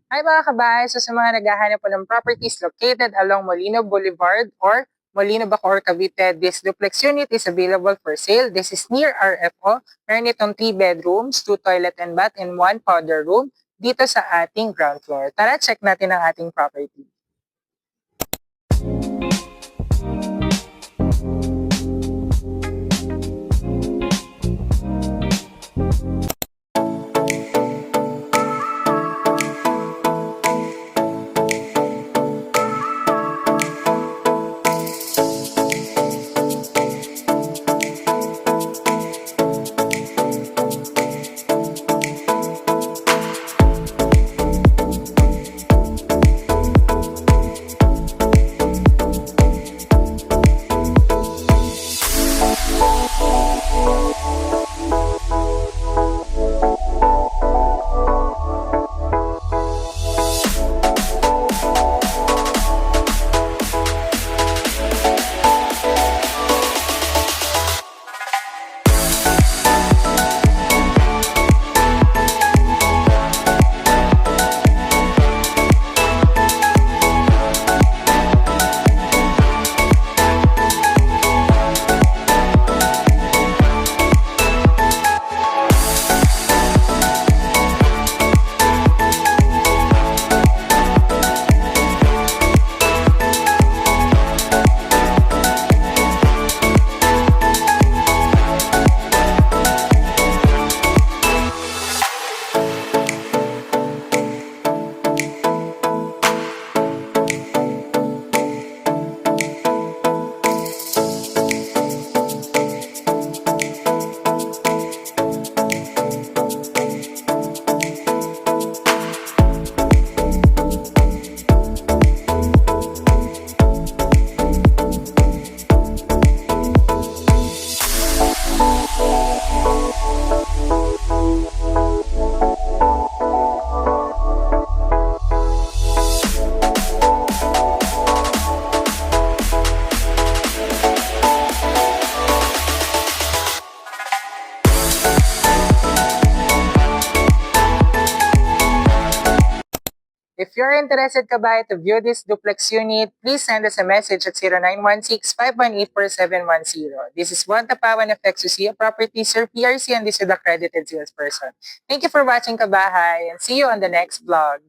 Hi mga kabahay! So sa mga naghahanap po ng properties located along Molino Boulevard or Molino Bacoor, Cavite, this duplex unit is available for sale. This is near RFO. Meron itong 3 bedrooms, 2 toilet and bath, and 1 powder room dito sa ating ground floor. Tara, check natin ang ating property. If you're interested kabahay to view this duplex unit, please send us a message at 0916-518-4710. This is Juan Tapawan of XUC Properties, your PRC, and this is the accredited salesperson. Thank you for watching kabahay and see you on the next vlog.